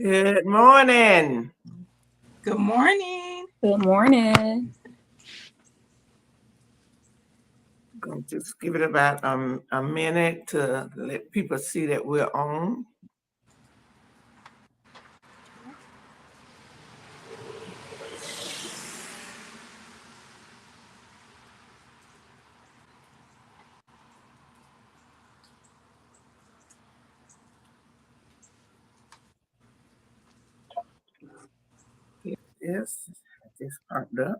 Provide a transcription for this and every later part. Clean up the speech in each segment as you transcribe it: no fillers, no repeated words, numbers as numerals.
Good morning. Good morning. Good morning. Gonna just give it about a minute to let people see that we're on. Yes, it just popped up.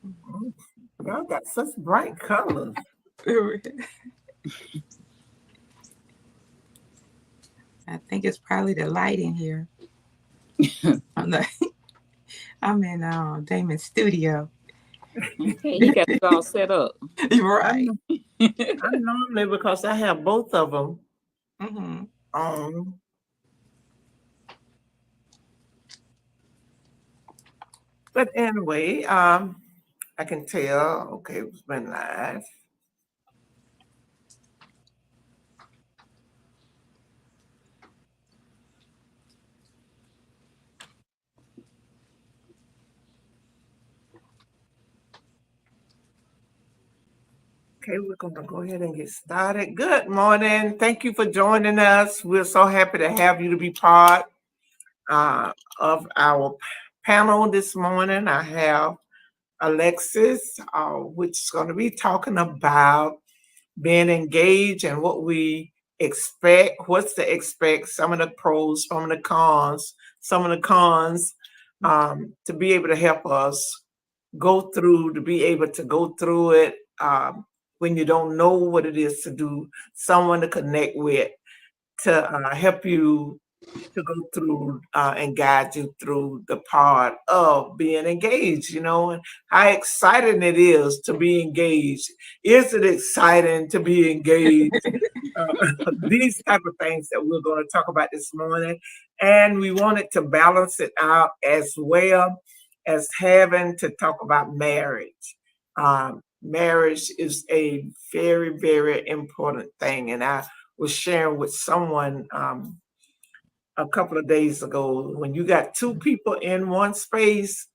Oh, y'all got such bright colors. I think it's probably the light in here. I'm, the, I'm in Damon's studio. Okay, he got it all set up. You're I, right. I normally, because I have both of them Mm-hmm. on. But anyway, I can tell. Okay, it's been live. Okay, we're going to go ahead and get started. Good morning. Thank you for joining us. We're so happy to have you to be part of our panel this morning. I have Alexis, which is going to be talking about being engaged and what we expect, what's to expect, some of the pros, some of the cons, to be able to help us to be able to go through it when you don't know what it is to do, someone to connect with to help you to go through and guide you through the part of being engaged, and how exciting it is to be engaged. Is it exciting to be engaged? These type of things that we're going to talk about this morning. And we wanted to balance it out as well as having to talk about marriage. Marriage is a very, very important thing. And I was sharing with someone a couple of days ago, when you got two people in one space,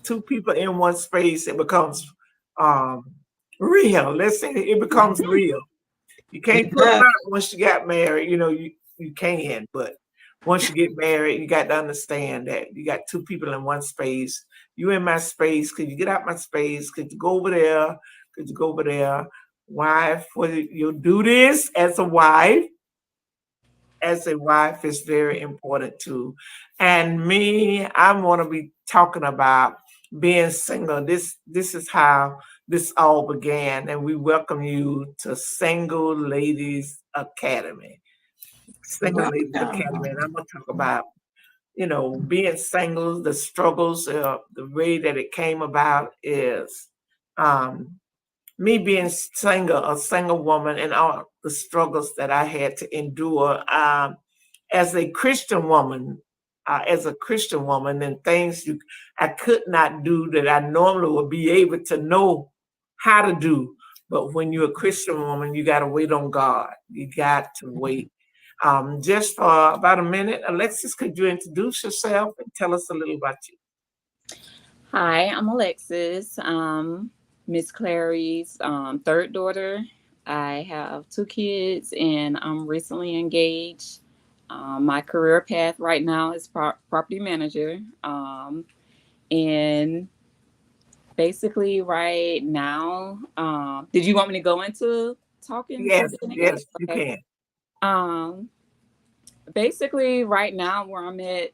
it becomes um, real. Let's say it becomes real. You It can't put them does. out once you got married. You can, but once you get married, you got to understand that you got two people in one space. You in my space. Could you get out my space? Could you go over there? Could you go over there? Wife, you'll do this as a wife. As a wife is very important too. And me, I want to be talking about being single. This is how this all began, and we welcome you to Single Ladies Academy. Single Ladies Academy, and I'm gonna talk about being single, the struggles, the way that it came about is um, me being single, a single woman, and all the struggles that I had to endure as a Christian woman, and things I could not do that I normally would be able to know how to do. But when you're a Christian woman, you got to wait on God. You got to wait. Just for about a minute, Alexis, could you introduce yourself and tell us a little about you? Hi, I'm Alexis. Miss Clary's third daughter. I have two kids, and I'm recently engaged. My career path right now is property manager. And basically, right now, did you want me to go into talking for Yes, being yes, engaged? you Okay. can. Um, Basically, right now, where I'm at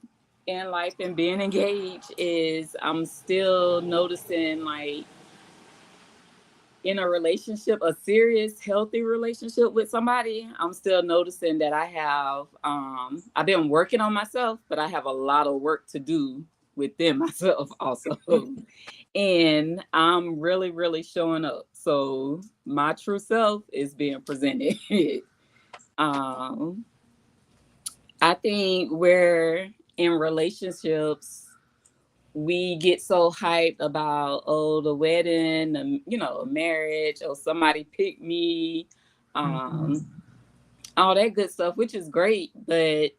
in life and being engaged is I'm still noticing, like, in a relationship, a serious, healthy relationship with somebody, I'm still noticing that I've been working on myself, but I have a lot of work to do within myself also. And I'm really, really showing up. So my true self is being presented. um, I think we're in relationships, we get so hyped about, oh, the wedding, marriage, or somebody picked me, all that good stuff, which is great, but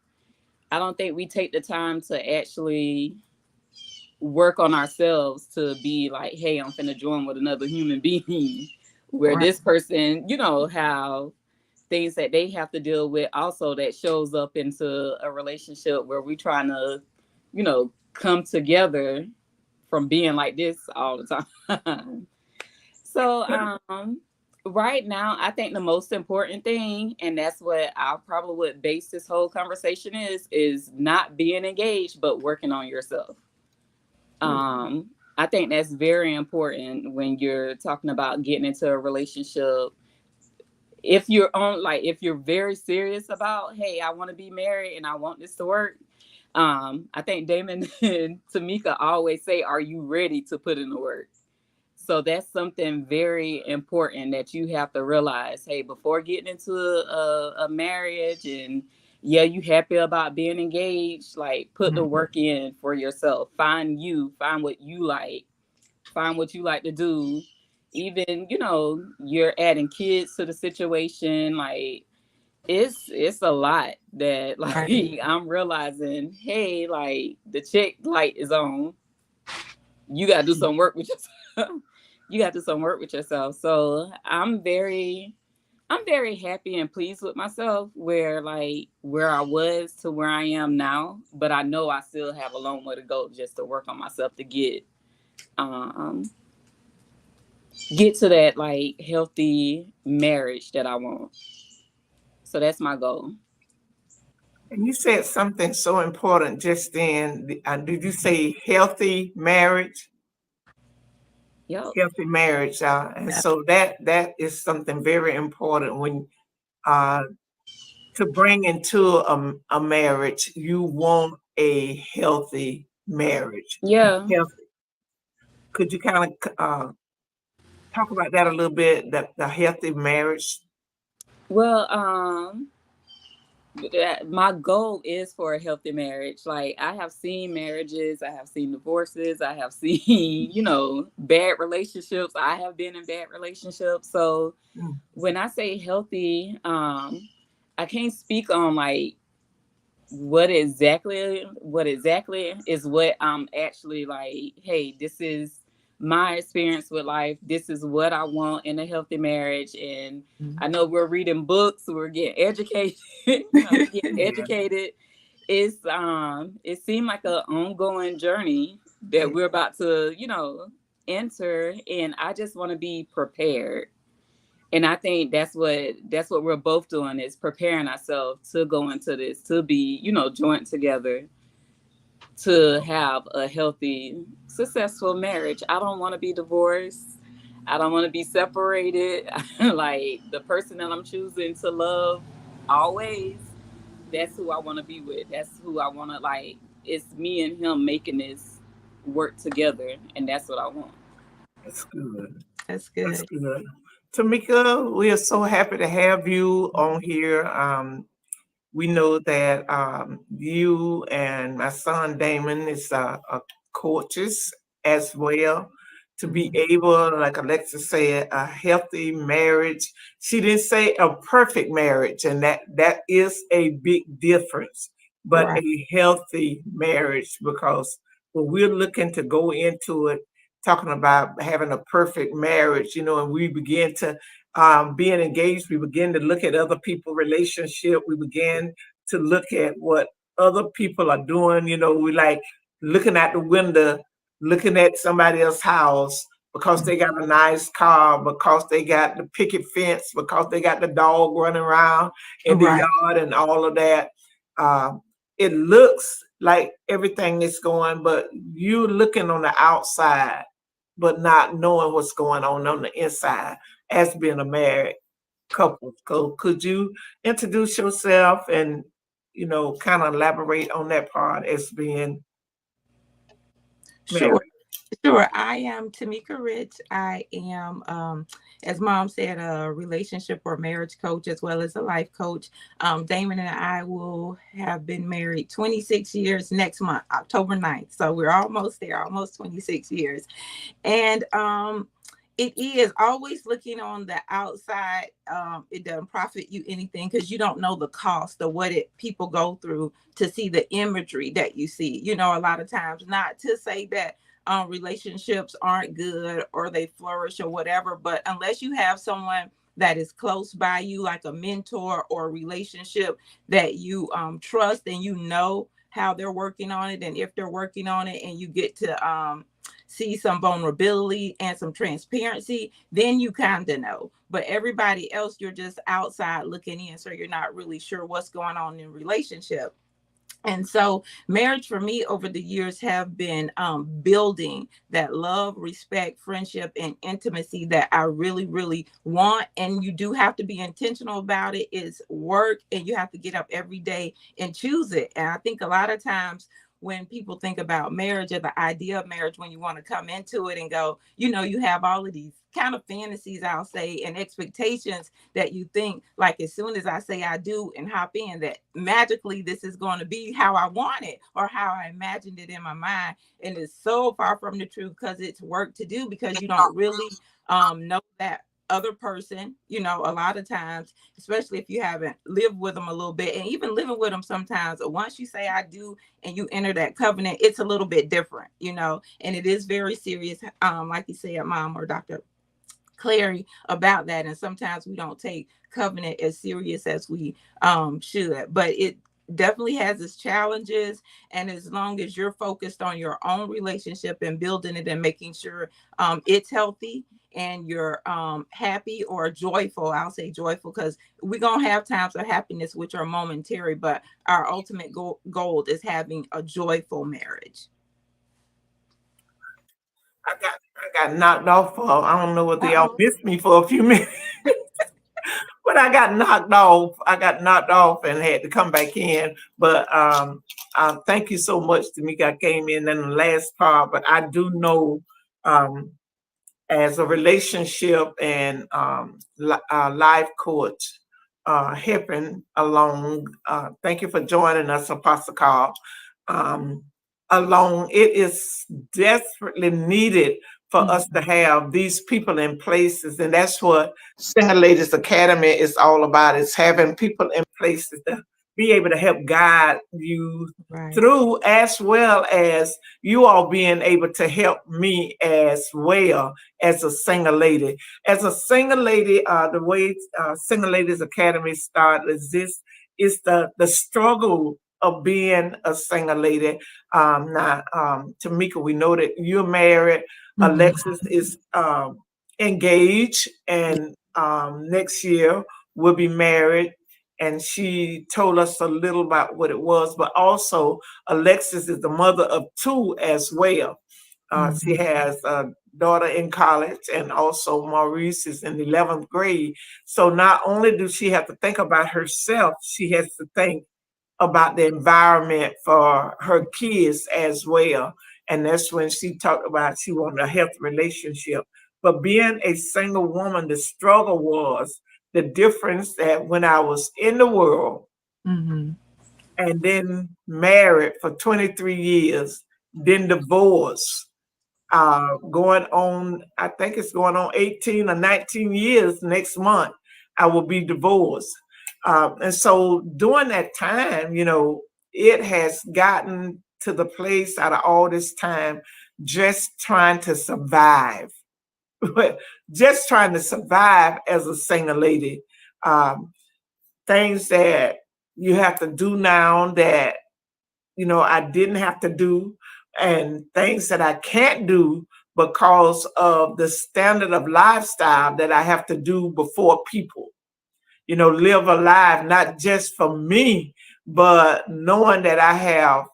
I don't think we take the time to actually work on ourselves to be like, hey, I'm finna join with another human being where Right. this person, have things that they have to deal with also that shows up into a relationship where we trying to, come together from being like this all the time. So, right now, I think the most important thing, and that's what I probably would base this whole conversation is not being engaged, but working on yourself. I think that's very important when you're talking about getting into a relationship. If you're very serious about, hey, I want to be married and I want this to work. I think Damon and Tamika always say, are you ready to put in the work? So that's something very important that you have to realize. Hey, before getting into a marriage, and yeah, you happy about being engaged, like put the work in for yourself. Find what you like, find what you like to do. Even, you're adding kids to the situation. Like it's a lot that like Right. I'm realizing, hey, like the check light is on. You gotta do some work with yourself. You gotta do some work with yourself. So I'm very happy and pleased with myself where I was to where I am now. But I know I still have a long way to go just to work on myself to um get to that like healthy marriage that I want. So that's my goal. And you said something so important just then. Did you say healthy marriage? Yep. Healthy marriage, and Yeah. so that is something very important when uh, to bring into a marriage. You want a healthy marriage. Yeah. Healthy. Could you kind of talk about that a little bit? That the healthy marriage. Well, my goal is for a healthy marriage. Like I have seen marriages, I have seen divorces, I have seen, bad relationships. I have been in bad relationships. So Mm. when I say healthy, I can't speak on like what exactly is what I'm actually like, hey, this is my experience with life. This is what I want in a healthy marriage. And I know we're reading books, we're getting educated, we're getting Yeah. educated. It seemed like an ongoing journey Yeah. that we're about to, enter. And I just want to be prepared. And I think that's what we're both doing is preparing ourselves to go into this, to be, joint together, to have a healthy, successful marriage. I don't want to be divorced. I don't want to be separated. Like the person that I'm choosing to love always, that's who I want to be with. That's who I want to like. It's me and him making this work together, and that's what I want. That's good. That's That's good. good. Tamika, we are so happy to have you on here. We know that you and my son Damon is coaches as well to be able, like Alexa said, a healthy marriage. She didn't say a perfect marriage, and that is a big difference, but Right. a healthy marriage because when we're looking to go into it, talking about having a perfect marriage, and we begin to being engaged, we begin to look at other people's relationship. We begin to look at what other people are doing. We like looking out the window, looking at somebody else's house because they got a nice car, because they got the picket fence, because they got the dog running around in the Right. yard and all of that. Uh, it looks like everything is going, but you looking on the outside, but not knowing what's going on the inside as being a married couple. So could you introduce yourself and kind of elaborate on that part as being Sure. married? Sure. I am Tamika Rich. I am, as Mom said, a relationship or marriage coach as well as a life coach. Damon and I will have been married 26 years next month, October 9th. So we're almost there, almost 26 years. And it is always looking on the outside. It doesn't profit you anything because you don't know the cost of what people go through to see the imagery that you see. You know, a lot of times, not to say that relationships aren't good or they flourish or whatever, but unless you have someone that is close by you, like a mentor or a relationship that you trust and you know how they're working on it and if they're working on it, and you get to see some vulnerability and some transparency, then you kind of know. But everybody else, you're just outside looking in, so you're not really sure what's going on in relationship. And so marriage for me over the years have been building that love, respect, friendship, and intimacy that I really, really want. And you do have to be intentional about it. It's work, and you have to get up every day and choose it. And I think a lot of times when people think about marriage or the idea of marriage, when you want to come into it and go, you know, you have all of these kind of fantasies, I'll say, and expectations that you think, like, as soon as I say I do and hop in, that magically this is going to be how I want it or how I imagined it in my mind. And it's so far from the truth, because it's work to do, because you don't really know that other person, you know, a lot of times, especially if you haven't lived with them a little bit, and even living with them sometimes, once you say I do and you enter that covenant, it's a little bit different, you know, and it is very serious, like you said, Mom or Dr. Clary, about that. And sometimes we don't take covenant as serious as we should, but it definitely has its challenges. And as long as you're focused on your own relationship and building it and making sure it's healthy and you're happy or joyful, I'll say joyful, because we're going to have times of happiness which are momentary, but our ultimate goal is having a joyful marriage. I got knocked off. I don't know whether y'all missed me for a few minutes, but I got knocked off. I got knocked off and had to come back in. But thank you so much, Tamika. I came in the last part, but I do know as a relationship and life coach, helping along. Thank you for joining us, Apostle Carl. Along, it is desperately needed for us to have these people in places, and that's what Single Ladies Academy is all about. It's having people in places to be able to help guide you through, as well as you all being able to help me as well as a single lady. As a single lady, the way Single Ladies Academy started is this: is the struggle of being a single lady. Now, Tamika, we know that you're married. Alexis is engaged, and next year will be married. And she told us a little about what it was, but also Alexis is the mother of two as well. She has a daughter in college, and also Maurice is in the 11th grade. So not only does she have to think about herself, she has to think about the environment for her kids as well. And that's when she talked about she wanted a healthy relationship. But being a single woman, the struggle was the difference that when I was in the world and then married for 23 years, then divorced, going on, I think it's going on 18 or 19 years next month, I will be divorced. And so during that time, you know, it has gotten to the place out of all this time, just trying to survive. Just trying to survive as a single lady. Things that you have to do now that, you know, I didn't have to do, and things that I can't do because of the standard of lifestyle that I have to do before people. You know, live a life, not just for me, but knowing that I have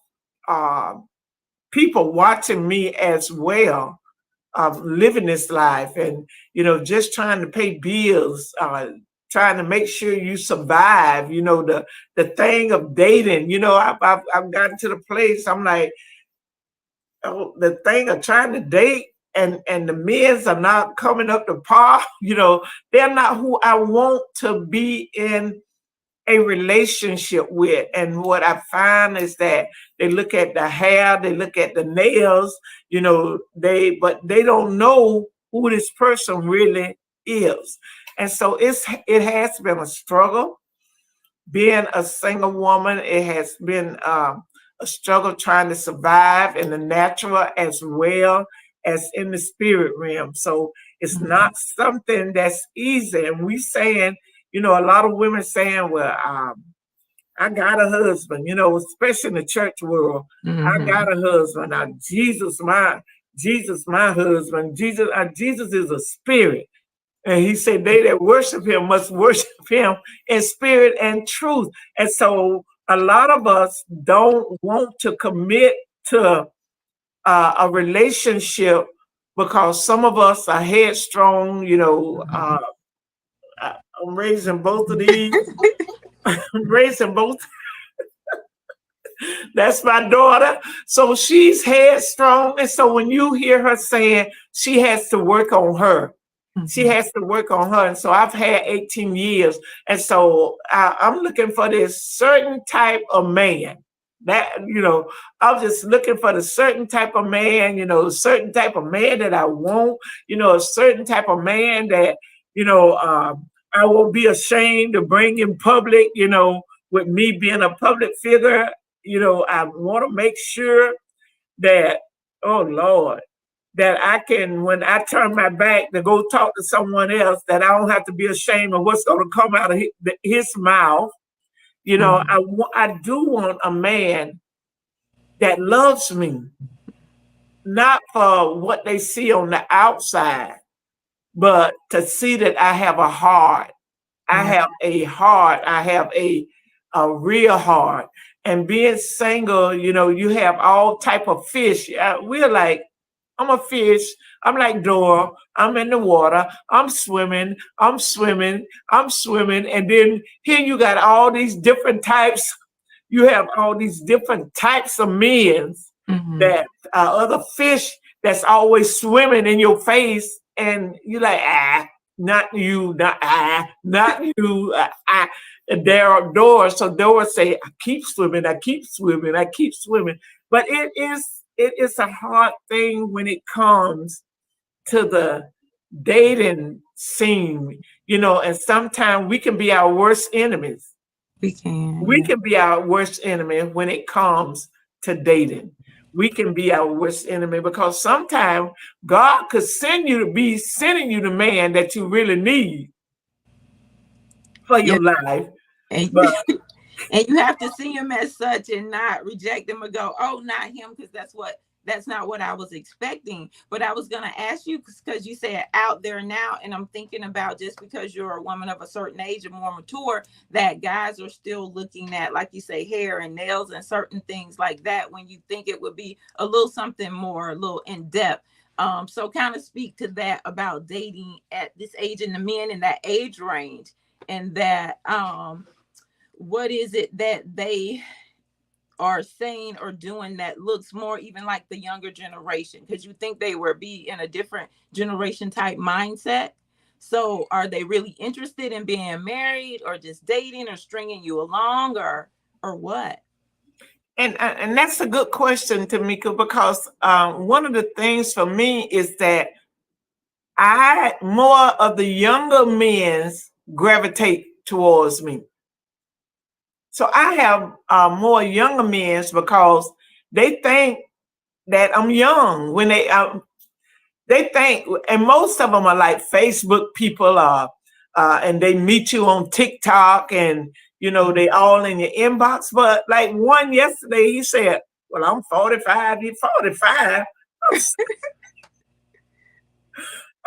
people watching me as well, living this life, and, you know, just trying to pay bills, trying to make sure you survive. You know, the thing of dating, you know, I've gotten to the place, I'm like, the thing of trying to date and the men's are not coming up to par, they're not who I want to be in a relationship with. And what I find is that they look at the hair, they look at the nails, but they don't know who this person really is. And so it has been a struggle being a single woman. It has been a struggle trying to survive in the natural as well as in the spirit realm. So it's not something that's easy. And we saying, a lot of women saying, well, I got a husband, especially in the church world. I got a husband. Now, Jesus, my husband. Jesus is a spirit. And he said, they that worship him must worship him in spirit and truth. And so a lot of us don't want to commit to a relationship because some of us are headstrong, I'm raising both of these. I'm raising both. That's my daughter. So she's headstrong. And so when you hear her saying she has to work on her, she has to work on her. And so I've had 18 years. And so I'm looking for this certain type of man. That, I'm just looking for the certain type of man, certain type of man that I want, a certain type of man that, I won't be ashamed to bring in public, with me being a public figure. I want to make sure that, oh Lord, that I can, when I turn my back to go talk to someone else, that I don't have to be ashamed of what's going to come out of his mouth. I do want a man that loves me, not for what they see on the outside, but to see that I have a heart. I have a heart. I have a real heart. And being single, you have all type of fish. We're like, I'm a fish. I'm like Dora. I'm in the water. I'm swimming. And then here you got all these different types. You have all these different types of men that other fish that's always swimming in your face. And you're like, not you, not you. And there are Dora. So Dora say, I keep swimming. But it is a hard thing when it comes to the dating scene, and sometimes we can be our worst enemies. We can be our worst enemy when it comes to dating. We can be our worst enemy because sometimes God could sending you the man that you really need for your life. And you have to see him as such and not reject him or go, oh, not him, because that's not what I was expecting. But I was going to ask you, because you said out there now, and I'm thinking about just because you're a woman of a certain age and more mature, that guys are still looking at, like you say, hair and nails and certain things like that when you think it would be a little something more, a little in depth. So kind of speak to that about dating at this age and the men in that age range, and that what is it that they are saying or doing that looks more even like the younger generation? Because you think they would be in a different generation type mindset. So are they really interested in being married or just dating or stringing you along or what? And that's a good question, Tamika, because one of the things for me is that more of the younger men gravitate towards me. So I have more younger men because they think that I'm young when they think, and most of them are like Facebook people, and they meet you on TikTok, and they all in your inbox. But like one yesterday, he said, "Well, I'm 45. You're 45.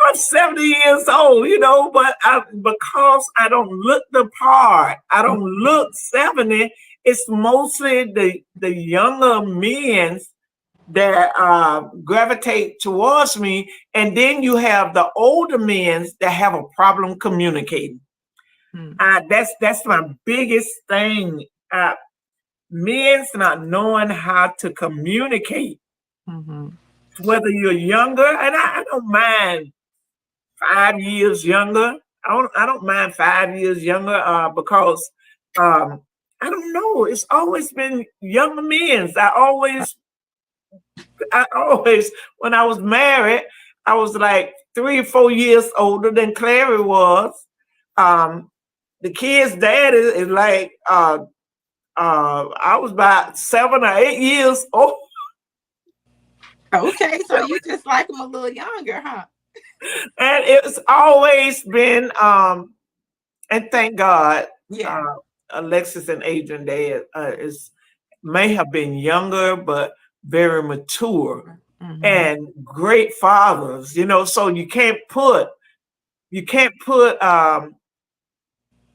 I'm 70 years old, but because I don't look the part, I don't look 70. It's mostly the younger men that gravitate towards me, and then you have the older men that have a problem communicating. That's my biggest thing. Men's not knowing how to communicate. Mm-hmm. whether you're younger, and I don't mind 5 years younger. I don't mind 5 years younger because um, I don't know. It's always been younger men's. I always, when I was married, I was like 3 or 4 years older than Clary was. Um, the kid's dad is like I was about 7 or 8 years old. Okay, so you just like them a little younger, huh? And it's always been and thank God, Yeah. uh, Alexis and Adrian dad is may have been younger, but very mature Mm-hmm. and great fathers. So you can't put.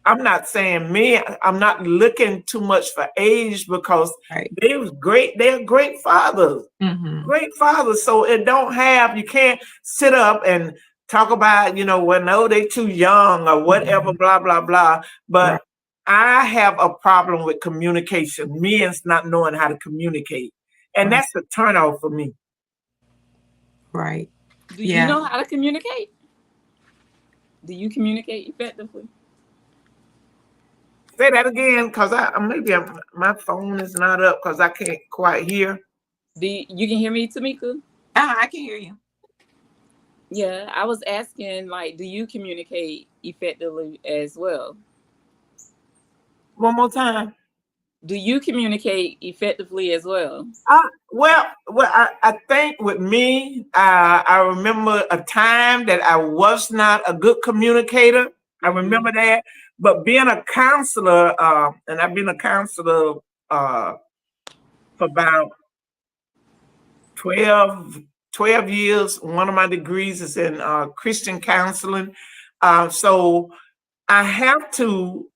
I'm not saying me. I'm not looking too much for age because Right. they was great. They're great fathers. Mm-hmm. Great fathers. So you can't sit up and talk about, well, no, they too young or whatever, Mm-hmm. blah, blah, blah. Right. But I have a problem with communication, men's not knowing how to communicate. And Right. that's a turnoff for me. Right. Do you Yeah. know how to communicate? Do you communicate effectively? Say that again, because my phone is not up because I can't quite hear. You can hear me, Tamika? I can hear you. Yeah, I was asking, like, do you communicate effectively as well? One more time. Do you communicate effectively as well? I think with me, I remember a time that I was not a good communicator. I remember that. But being a counselor, and I've been a counselor for about 12 years. One of my degrees is in Christian counseling. So I have to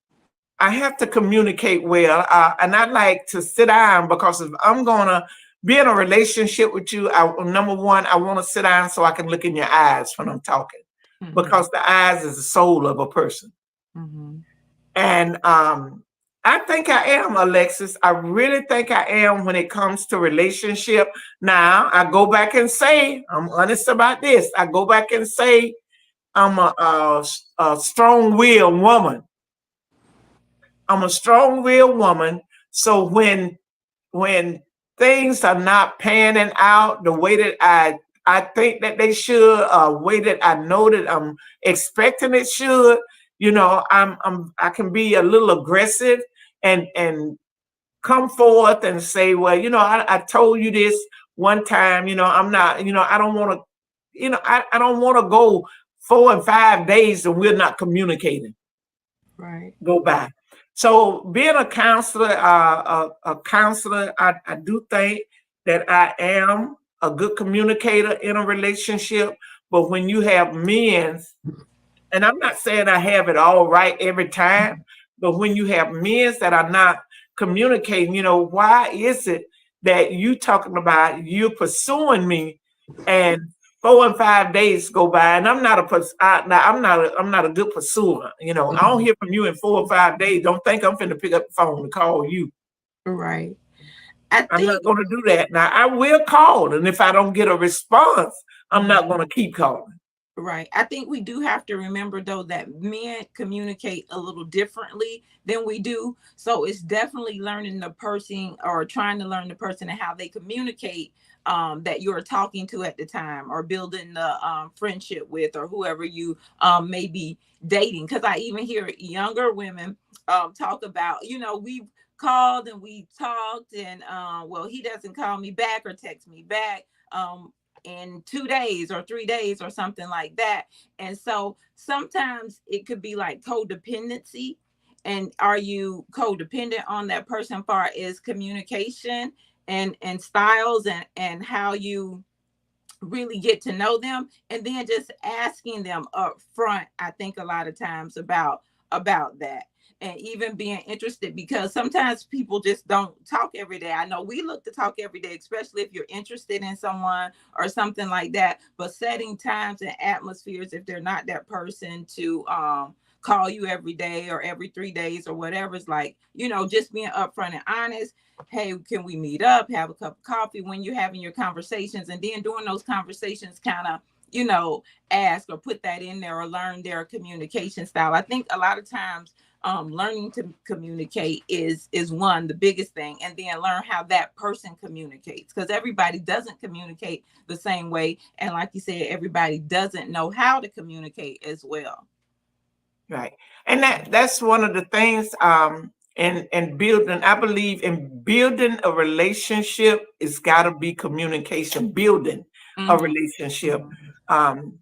communicate well, and I like to sit down because if I'm gonna be in a relationship with you, number one, I want to sit down so I can look in your eyes when I'm talking, Mm-hmm. because the eyes is the soul of a person. Mm-hmm. And I think I am, Alexis. I really think I am when it comes to relationship. Now I go back and say I'm honest about this. I go back and say I'm a strong-willed woman. I'm a strong-willed woman. So when things are not panning out the way that I think that they should, way that I know that I'm expecting it should, I can be a little aggressive and come forth and say, well, I told you this one time, I'm not, I don't want to, I don't want to go 4 and 5 days and we're not communicating. Right. Go by. So being a counselor, I do think that I am a good communicator in a relationship. But when you have men, and I'm not saying I have it all right every time, but when you have men that are not communicating, why is it that you talking about you pursuing me and 4 and 5 days go by and I'm not a good pursuer. I don't hear from you in 4 or 5 days. Don't think I'm finna pick up the phone and call you. Right. I'm not going to do that. Now I will call, and if I don't get a response, I'm not going to keep calling. Right. I think we do have to remember, though, that men communicate a little differently than we do. So it's definitely learning the person or trying to learn the person and how they communicate that you're talking to at the time, or building the friendship with, or whoever you may be dating. Because I even hear younger women talk about, we've called and we talked and well, he doesn't call me back or text me back. In 2 days or 3 days or something like that. And so sometimes it could be like codependency. And are you codependent on that person far as communication and styles and how you really get to know them, and then just asking them up front, I think a lot of times about that, and even being interested, because sometimes people just don't talk every day. I know we look to talk every day, especially if you're interested in someone or something like that, but setting times and atmospheres, if they're not that person to call you every day or every 3 days or whatever, it's like, just being upfront and honest. hey, can we meet up, have a cup of coffee when you're having your conversations, and then during those conversations kind of, ask or put that in there or learn their communication style. I think a lot of times learning to communicate is the biggest thing, and then learn how that person communicates, because everybody doesn't communicate the same way, and like you said, everybody doesn't know how to communicate as well. Right. And that's one of the things and building, I believe in building a relationship, it's got to be communication, building a relationship. Um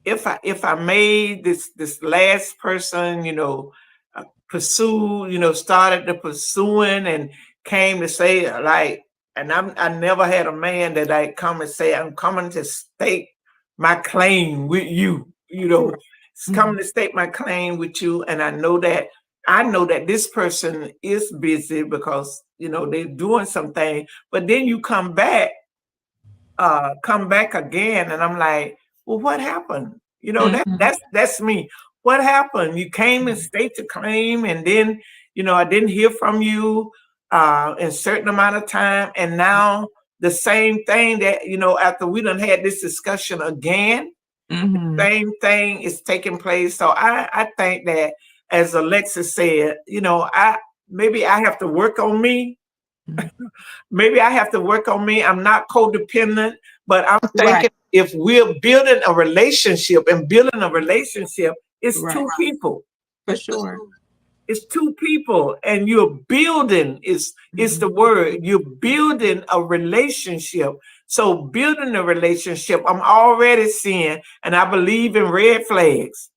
if I made this last person, pursue, started the pursuing and came to say like, and I never had a man that I come and say, I'm coming to state my claim with you, it's coming to state my claim with you. And I know that this person is busy because, they're doing something, but then you come back again, and I'm like, well, what happened? That's me. What happened? You came and state your claim, and then I didn't hear from you in a certain amount of time, and now the same thing that after we done had this discussion again, the same thing is taking place. So I think that, as Alexis said, maybe I have to work on me. Maybe I have to work on me. I'm not codependent, but I'm thinking if we're building a relationship, it's two people. For sure. It's two people, and you're building is the word. You're building a relationship. So building a relationship, I'm already seeing, and I believe in red flags.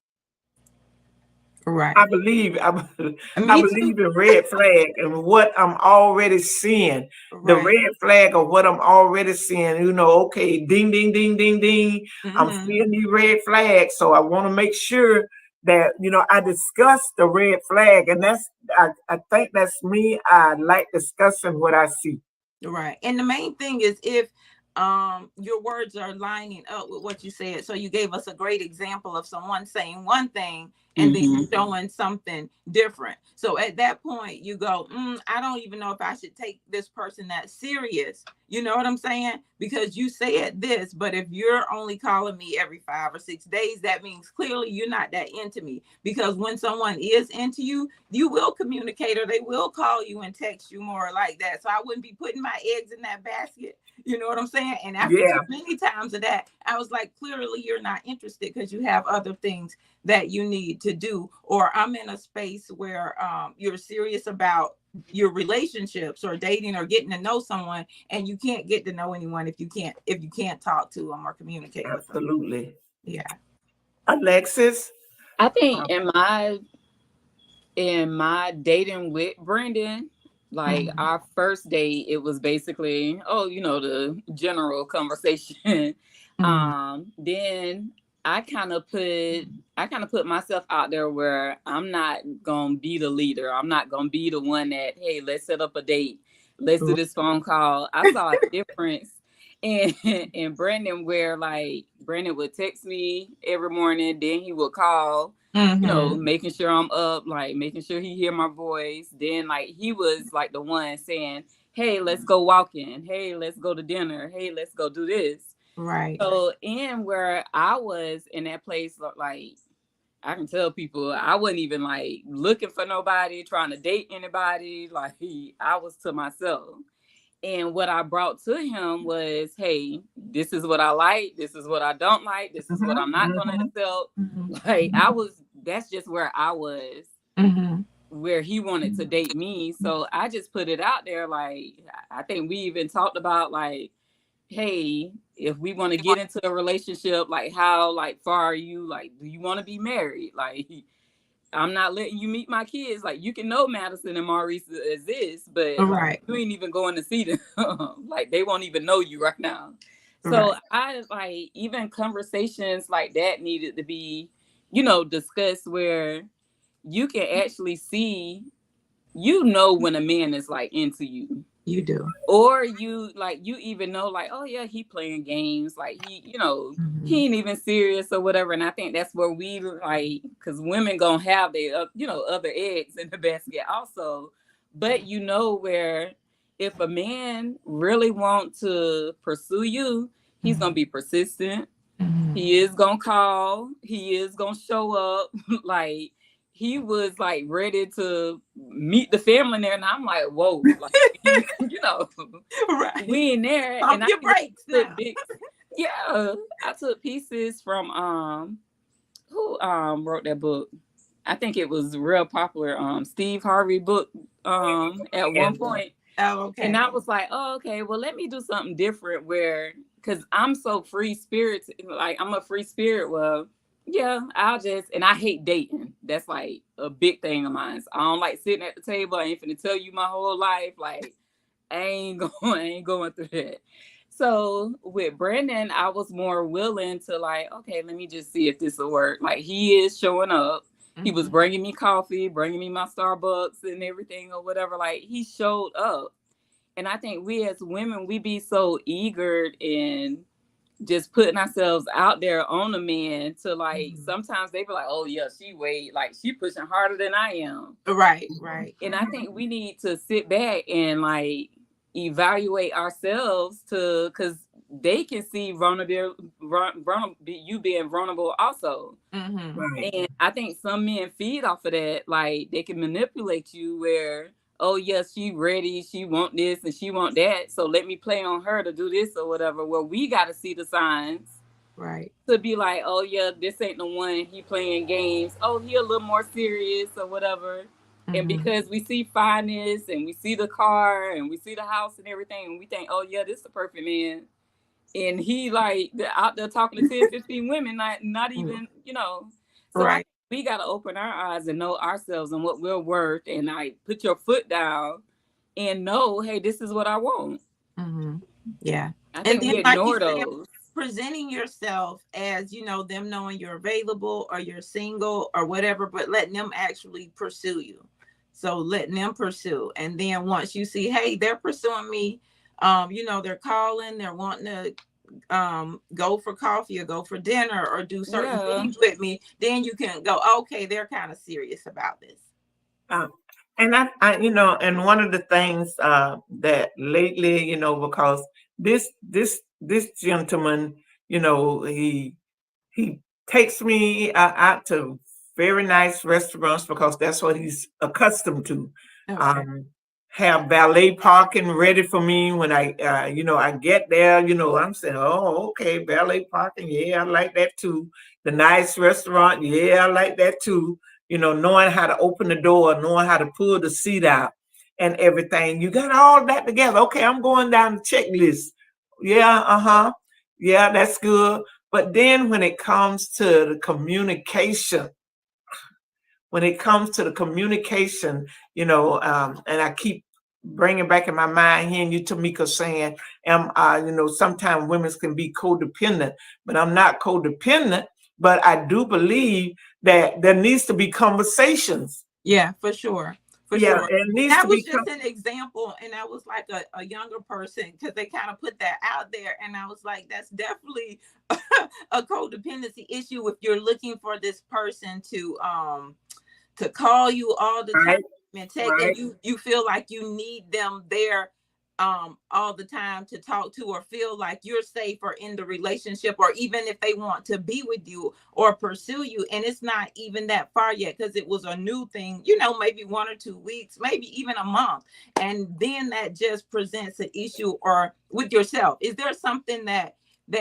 Right. I believe in red flag and what I'm already seeing. The red flag of what I'm already seeing, okay, ding, ding, ding, ding, ding. I'm seeing these red flags. So I want to make sure that, I discuss the red flag. And I think that's me. I like discussing what I see. Right. And the main thing is if your words are lining up with what you said. So you gave us a great example of someone saying one thing and then showing something different. So at that point you go, I don't even know if I should take this person that serious. You know what I'm saying? Because you said this, but if you're only calling me every 5 or 6 days, that means clearly you're not that into me. Because when someone is into you, you will communicate, or they will call you and text you more like that. So I wouldn't be putting my eggs in that basket. You know what I'm saying? And after too many times of that, I was like, clearly you're not interested because you have other things that you need to do. Or I'm in a space where you're serious about your relationships or dating or getting to know someone, and you can't get to know anyone if you can't talk to them or communicate with them. Absolutely. Yeah. Alexis? I think in my dating with Brandon, like our first date, it was basically, the general conversation. Then I kind of put myself out there where I'm not gonna be the leader. I'm not gonna be the one that, hey, let's set up a date. Let's do this phone call. I saw a difference in Brandon, where like Brandon would text me every morning, then he would call. Making sure I'm up, like making sure he hear my voice. Then like he was like the one saying, hey, let's go walking. Hey, let's go to dinner. Hey, let's go do this. Right. So where I was in that place, like I can tell people I wasn't even like looking for nobody, trying to date anybody. Like I was to myself. And what I brought to him was, hey, this is what I like. This is what I don't like. This is what I'm not going to accept. Like that's just where I was, where he wanted to date me. So I just put it out there. Like, I think we even talked about like, hey, if we want to get into a relationship, like how like far are you? Like, do you want to be married? Like, I'm not letting you meet my kids. Like, you can know Madison and Maurice as this, but like, you ain't even going to see them. Like, they won't even know you right now. So I like, even conversations like that needed to be, discussed, where you can actually see, when a man is like into you. You do. Or you even know like, oh yeah, he playing games, like he ain't even serious or whatever. And I think that's where we like, because women gonna have their other eggs in the basket also, But you know where if a man really want to pursue you, he's gonna be persistent. Mhm. He is gonna call. He is gonna show up. Like he was like ready to meet the family there, and I'm like, whoa, like you know, Right. we in there, Pump and I your brakes took now. big, yeah, I took pieces from who wrote that book. I think it was real popular. Steve Harvey book at one And point. Oh, And okay. I was like, oh, okay, well, let me do something different where, because I'm so free spirit, like I'm a free spirit. Well, yeah, I'll just, and I hate dating. That's like a big thing of mine. So I don't like sitting at the table. I ain't finna tell you my whole life. Like, I ain't going through that. So with Brandon, I was more willing to like, okay, let me just see if this will work. Like he is showing up. He was Mhm. bringing me coffee, bringing me my Starbucks and everything or whatever. Like he showed up. And I think we as women, we be so eager in just putting ourselves out there on a man to like, Mhm. sometimes they be like, oh yeah, like she pushing harder than I am. Right, right. And I think we need to sit back and like evaluate ourselves to, because they can see you being vulnerable also. Mhm. right, And I think some men feed off of that. Like they can manipulate you where, oh yes, she ready, she want this and she want that. So let me play on her to do this or whatever. Well, we gotta see the signs Right. to be like, oh yeah, this ain't the one. He playing games. Oh, he a little more serious or whatever. And Mhm. because we see fineness and we see the car and we see the house and everything, and we think, oh yeah, this is the perfect man. And he like out there talking to 10, 15 women, not Mm. even, you know. So Right. we gotta open our eyes and know ourselves and what we're worth, and like put your foot down and know, hey, this is what I want. Mhm. Yeah. I And think then, we like you ignore said, those. presenting yourself as, them knowing you're available or you're single or whatever, but letting them actually pursue you. So letting them pursue. And then once you see, hey, they're pursuing me, they're calling, they're wanting to go for coffee or go for dinner or do certain Yeah. things with me, then you can go, okay, they're kind of serious about this. uh, and and one of the things that lately, because this gentleman, he takes me out to very nice restaurants because that's what he's accustomed to. Okay. Um, have valet parking ready for me when I get there. I'm saying, oh, okay, valet parking, yeah, I like that too. The nice restaurant, yeah, I like that too. Knowing how to open the door, knowing how to pull the seat out, and everything. You got all that together. Okay, I'm going down the checklist. Yeah, yeah, that's good. But then when it comes to the communication, and I keep bringing back in my mind hearing you, Tamika, saying, sometimes women can be codependent, but I'm not codependent. But I do believe that there needs to be conversations. Yeah, for sure. For Yeah, sure. it needs That to was be. just an example. And I was like a younger person because they kind of put that out there. And I was like, that's definitely a codependency issue if you're looking for this person to call you all the time Right, and text, and right, you feel like you need them there all the time to talk to or feel like you're safe or in the relationship, or even if they want to be with you or pursue you, and it's not even that far yet because it was a new thing, maybe 1 or 2 weeks, maybe even a month, and then that just presents an issue. Or with yourself, is there something that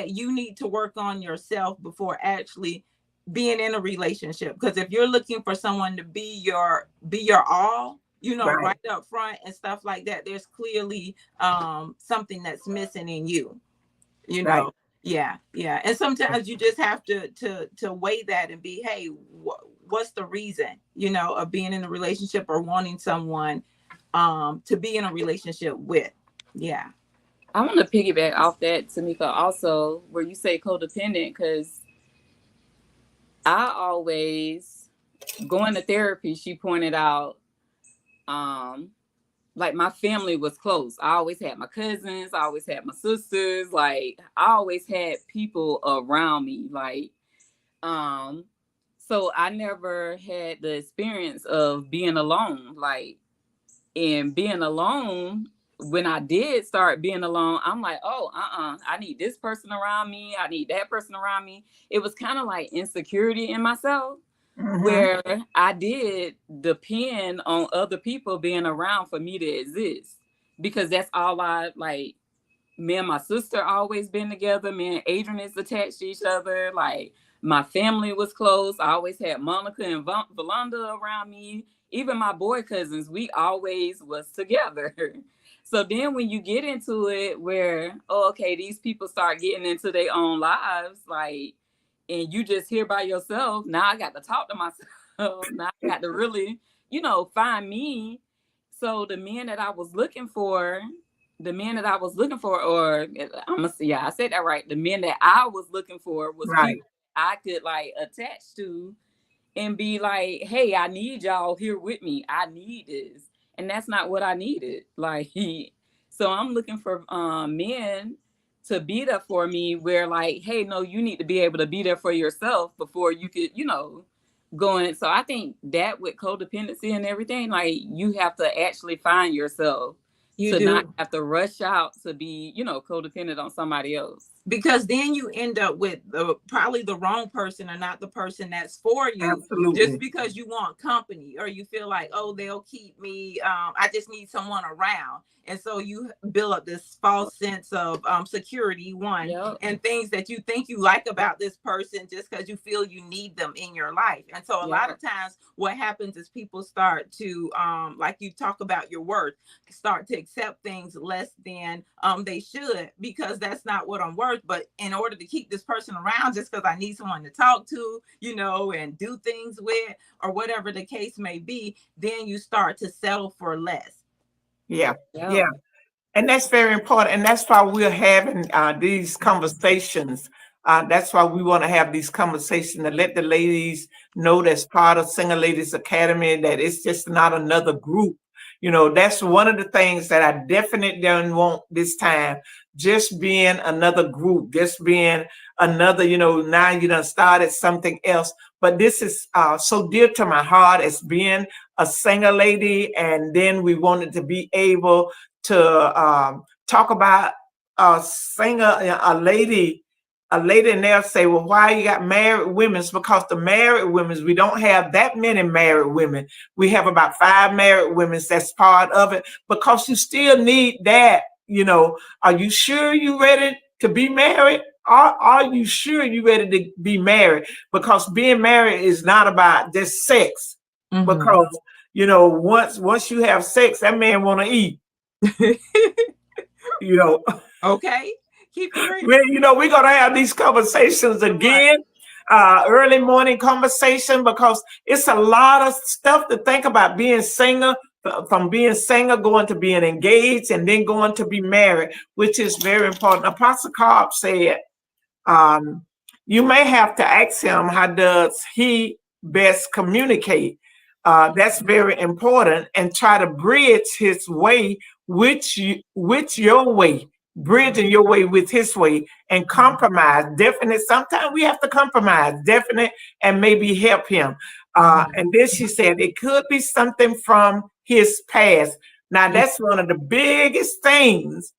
you need to work on yourself before actually being in a relationship? Because if you're looking for someone to be your all, right, right up front and stuff like that, there's clearly something that's missing in you, you right. know. Yeah. And sometimes you just have to weigh that and be, hey, what's the reason, of being in a relationship or wanting someone to be in a relationship with. Yeah. I want to piggyback off that, Tamika, also, where you say codependent, because I always, going to therapy, she pointed out, like my family was close. I always had my cousins, I always had my sisters, like I always had people around me. Like, so I never had the experience of being alone. Like And being alone, when I did start being alone, I'm like, oh, I need this person around me. I need that person around me. It was kind of like insecurity in myself, where I did depend on other people being around for me to exist, because that's all I like. Me and my sister always been together. Me and Adrian is attached to each other. Like, my family was close. I always had Monica and Valanda around me. Even my boy cousins, we always was together. So then when you get into it where, oh, okay, these people start getting into their own lives, like, and you just here by yourself, now I got to talk to myself. Now I got to really, find me. So the men that I was looking for, or I said that right. The men that I was looking for was people I could like attach to and be like, hey, I need y'all here with me. I need this. And that's not what I needed. Like, so I'm looking for men to be there for me, where like, hey, no, you need to be able to be there for yourself before you could, go in. So I think that with codependency and everything, like, you have to actually find yourself. Not have to rush out to be, codependent on somebody else. Because then you end up with probably the wrong person, or not the person that's for you. Absolutely. Just because you want company, or you feel like, oh, they'll keep me. I just need someone around. And so you build up this false sense of security, and things that you think you like about this person just because you feel you need them in your life. And so a lot of times what happens is people start to, like you talk about your worth, start to accept things less than they should, because that's not what I'm worth. But in order to keep this person around, just because I need someone to talk to, and do things with, or whatever the case may be, then you start to settle for less. Yeah. And that's very important. And that's why we're having these conversations. That's why we want to have these conversations to let the ladies know that's part of Single Ladies Academy, that it's just not another group. That's one of the things that I definitely don't want this time, just being another group, just being another, now you done started something else. But this is so dear to my heart as being a single lady. And then we wanted to be able to talk about a lady, and they'll say, well, why you got married women? It's because the married women, we don't have that many married women. We have about 5 married women. That's part of it, because you still need that. Are you sure you ready to be married? Are you sure you ready to be married? Because being married is not about just sex. Because, once you have sex, that man want to eat. Okay. Keep it real. We're gonna have these conversations again, early morning conversation, because it's a lot of stuff to think about being single, from being single, going to being engaged, and then going to be married, which is very important. Apostle Cobb said, you may have to ask him, how does he best communicate? That's very important, and try to bridge his way with your way. Bridging your way with his way, and compromise. Definite. Sometimes we have to compromise, definite, and maybe help him. And then she said it could be something from his past. Now that's one of the biggest things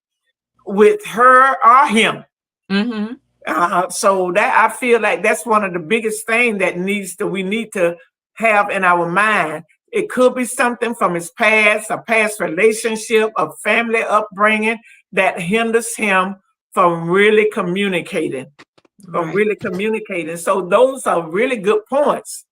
with her or him. So that I feel like that's one of the biggest things that we need to have in our mind. It could be something from his past, a past relationship, a family upbringing that hinders him from really communicating. So those are really good points.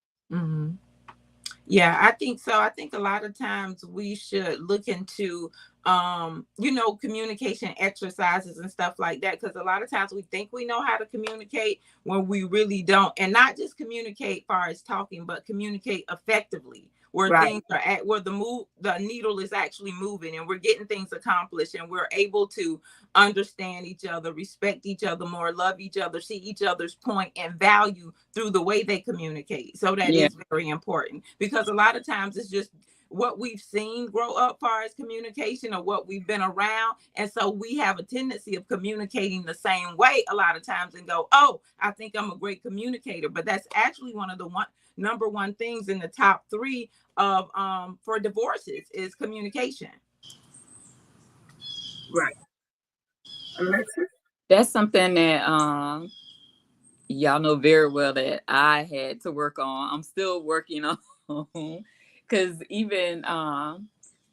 Yeah, I think so. I think a lot of times we should look into, communication exercises and stuff like that, because a lot of times we think we know how to communicate when we really don't. And not just communicate far as talking, but communicate effectively, where things are at, where the needle is actually moving, and we're getting things accomplished, and we're able to understand each other, respect each other more, love each other, see each other's point and value through the way they communicate. So that is very important, because a lot of times it's just what we've seen grow up far as communication or what we've been around. And so we have a tendency of communicating the same way a lot of times and go, oh, I think I'm a great communicator. But that's actually one of the number one things in the top 3 of for divorces is communication. Right. Alexis? That's something that y'all know very well that I had to work on. I'm still working on because even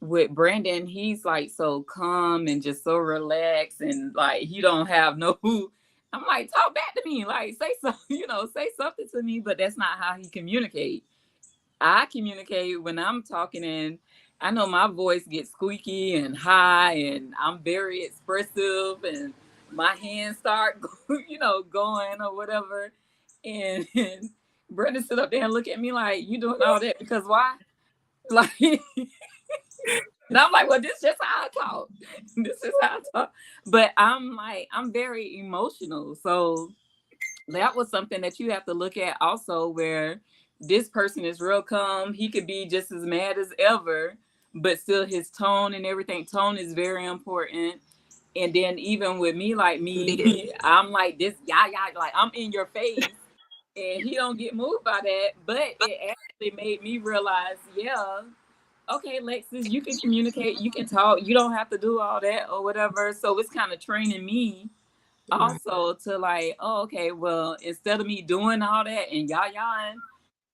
with Brandon, he's like so calm and just so relaxed, and like he don't have no. I'm like, talk back to me, like say something, say something to me. But that's not how he communicates. I communicate when I'm talking, and I know my voice gets squeaky and high, and I'm very expressive, and my hands start, going or whatever. And Brenda sit up there and look at me like, you doing all that because why? Like, and I'm like, well, this is just how I talk. This is how I talk. But I'm very emotional. So that was something that you have to look at also, where this person is real calm. He could be just as mad as ever, but still his tone and everything. Tone is very important. And then even with me, like me, I'm like this, like I'm in your face, and he don't get moved by that. But it actually made me realize, yeah, okay, Lexus, you can communicate, you can talk, you don't have to do all that or whatever. So it's kind of training me also to like, oh, okay, well, instead of me doing all that and yah-yahing,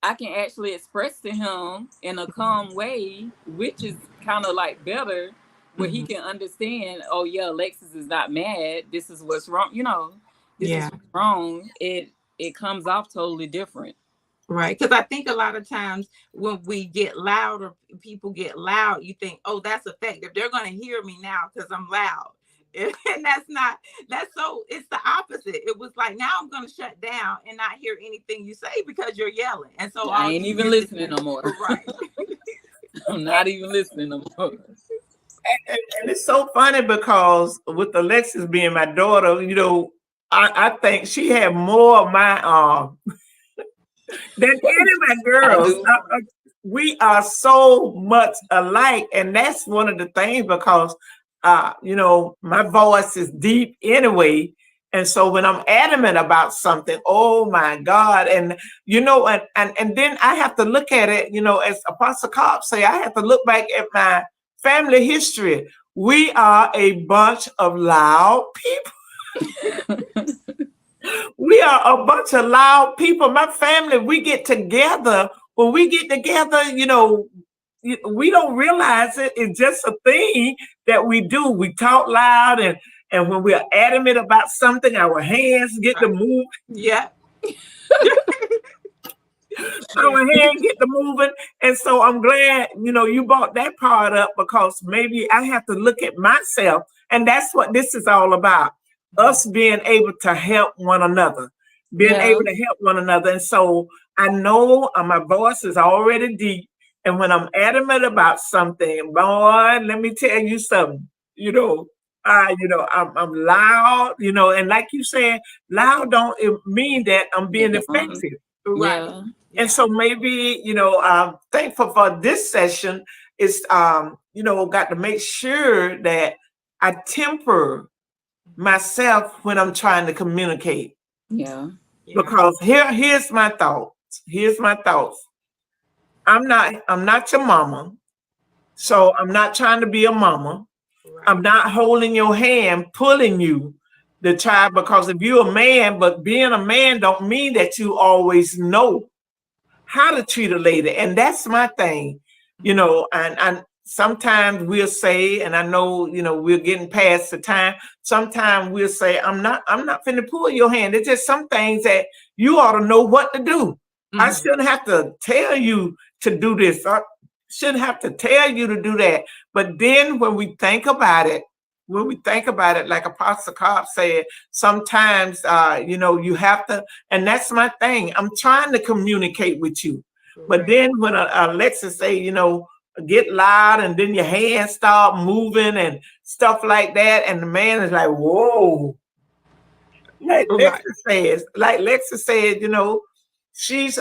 I can actually express to him in a calm way, which is kind of like better, where he can understand, oh yeah, Alexis is not mad. This is what's wrong. This is what's wrong. It comes off totally different. Right. Because I think a lot of times when we get loud or people get loud, you think, oh, that's effective. They're going to hear me now because I'm loud. And it's the opposite. It was like, now I'm going to shut down and not hear anything you say because you're yelling. And so I ain't even listening no more. Right. I'm not even listening no more. And it's so funny because with Alexis being my daughter, I think she had more of my than any of my girls. We are so much alike, and that's one of the things because my voice is deep anyway. And so when I'm adamant about something, oh my God. And and then I have to look at it, as Apostle Cobb say, I have to look back at my family history. We are a bunch of loud people. We are a bunch of loud people. My family, we get together. When we get together, we don't realize it. It's just a thing that we do. We talk loud, and when we are adamant about something, our hands get to move. Yeah. Our hands get to moving. And so I'm glad, you brought that part up, because maybe I have to look at myself. And that's what this is all about. Us being able to help one another, And so I know my voice is already deep. And when I'm adamant about something, boy, let me tell you something, I'm loud, and like you said, loud don't mean that I'm being effective. Right. Yeah. And so maybe, I'm thankful for this session is, got to make sure that I temper myself when I'm trying to communicate. Yeah. Because here's my thoughts. I'm not your mama. So I'm not trying to be a mama. Right. I'm not holding your hand, pulling you to try, because if you're a man, but being a man don't mean that you always know how to treat a lady. And that's my thing, and sometimes we'll say, and I know, we're getting past the time. Sometimes we'll say, I'm not finna pull your hand. It's just some things that you ought to know what to do. I shouldn't have to tell you to do this. I shouldn't have to tell you to do that. But then when we think about it, like Apostle Cobb said, sometimes, you have to, and that's my thing. I'm trying to communicate with you. But then when Alexis say, get loud, and then your hands start moving and stuff like that, and the man is like, whoa. Like Lexus said, she's,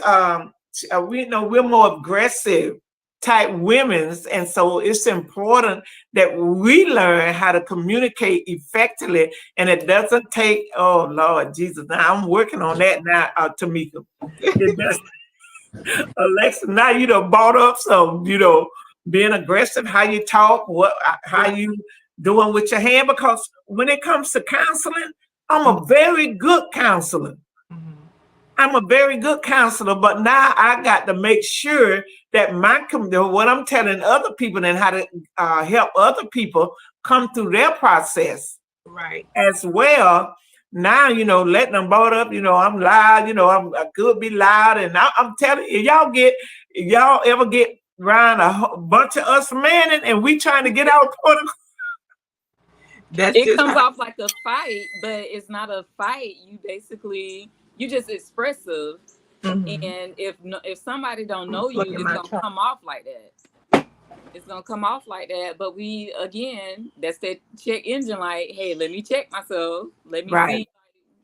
we're more aggressive type women's. And so it's important that we learn how to communicate effectively. And it doesn't take, oh Lord Jesus, now I'm working on that now, Tamika. It does, Alexa, now you done brought up some, being aggressive, how you talk, how you doing with your hand, because when it comes to counseling, I'm a very good counselor. I'm a very good counselor, but now I got to make sure that what I'm telling other people and how to help other people come through their process, right, as well. Now, letting them brought up, I'm loud, I could be loud. And I'm telling you, y'all ever get around a bunch of us men and we trying to get our point across? It comes off like a fight, but it's not a fight. You just expressive. And if somebody don't know you, it's gonna come off like that. It's gonna come off like that. But that's that check engine light. Hey, let me check myself. Let me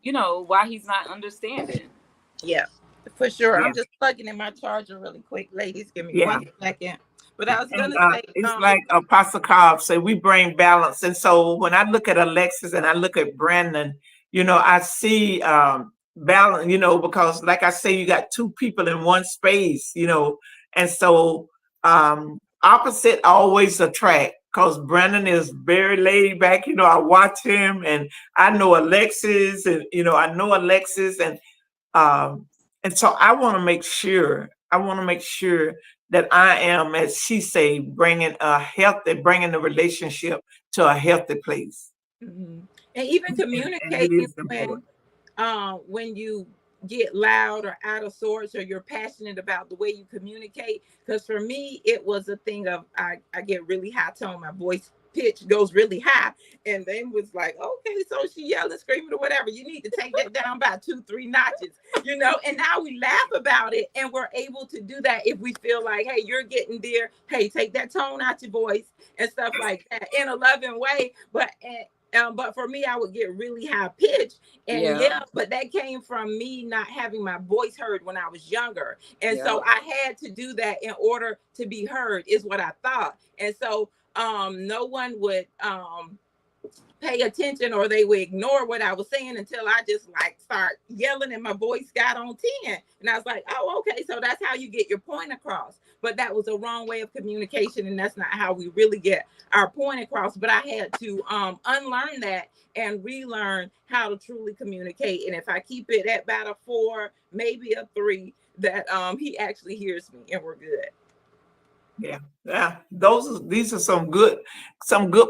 see, why he's not understanding. Yeah, for sure. Yeah. I'm just plugging in my charger really quick, ladies. Give me 1 second. But I was gonna say, it's like Apostle Cobb said, we bring balance. And so when I look at Alexis and I look at Brandon, I see balance, because like I say, you got two people in one space, and so opposite always attract, because Brandon is very laid back. I watch him and I know Alexis and, and so I want to make sure that I am, as she say, bringing the relationship to a healthy place. And even communicating when you get loud or out of sorts, or you're passionate about the way you communicate. Because for me, it was a thing of I get really high tone, my voice pitch goes really high, and then was like, okay, so she yelling, screaming, or whatever. You need to take that down by 2-3 notches, And now we laugh about it, and we're able to do that if we feel like, hey, you're getting there. Hey, take that tone out your voice and stuff like that in a loving way. But for me, I would get really high pitched, and but that came from me not having my voice heard when I was younger, and so I had to do that in order to be heard, is what I thought, and so no one would pay attention, or they would ignore what I was saying until I just start yelling and my voice got on 10, and I was like, oh, okay, so that's how you get your point across. But that was a wrong way of communication, and that's not how we really get our point across. But I had to unlearn that and relearn how to truly communicate. And if I keep it at about a 4, maybe a 3, that he actually hears me, and we're good. Yeah. These are some good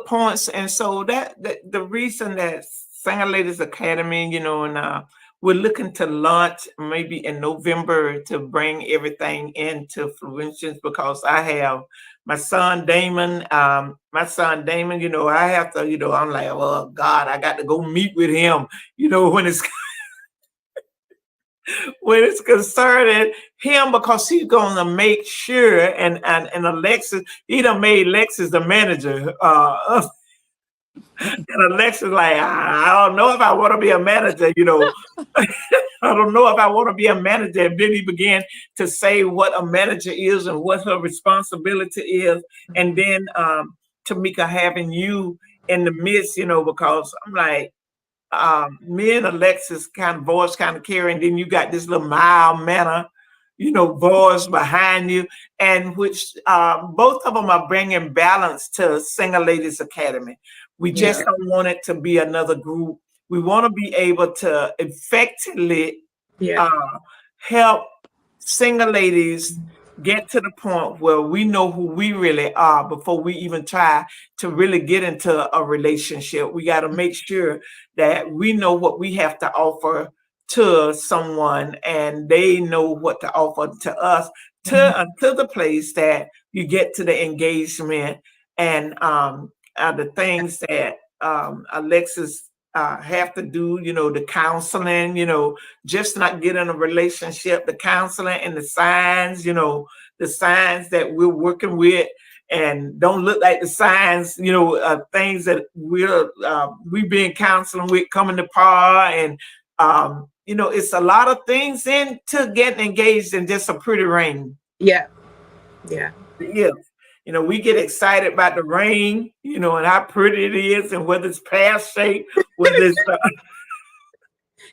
points. And so that the reason that Single Ladies Academy, and we're looking to launch maybe in November to bring everything into fruition, because I have my son Damon. I have to, I'm like, oh God, I got to go meet with him, when it's when it's concerning him, because he's going to make sure, and Alexis, he done made Alexis the manager. And Alexis like, I don't know if I want to be a manager, I don't know if I want to be a manager. And then he began to say what a manager is and what her responsibility is. And then Tamika, having you in the midst, because I'm like, me and Alexis kind of voice kind of carry, and then you got this little mild manner, voice behind you, and which both of them are bringing balance to Single Ladies Academy. We just don't want it to be another group. We want to be able to effectively help single ladies get to the point where we know who we really are before we even try to really get into a relationship. We got to make sure that we know what we have to offer to someone, and they know what to offer to us, to the place that you get to the engagement and the things that Alexis have to do, the counseling, just not get in a relationship, the counseling and the signs, the signs that we're working with, and don't look like the signs, things that we've been counseling with coming to par. And, it's a lot of things into getting engaged in just a pretty ring. Yeah. Yeah. You know, we get excited about the rain, you know, and how pretty it is, and whether it's pear shape, whether it's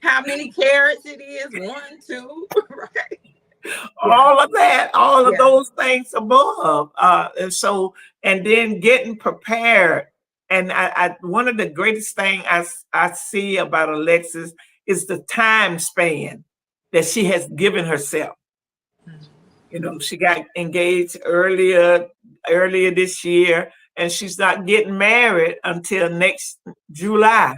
How many carrots it is? 1, 2, right? Yeah. all of that, all of Yeah. those things above. And so, and then getting prepared. And one of the greatest thing I see about Alexis is the time span that she has given herself. You know, she got engaged earlier this year, and she's not getting married until next July.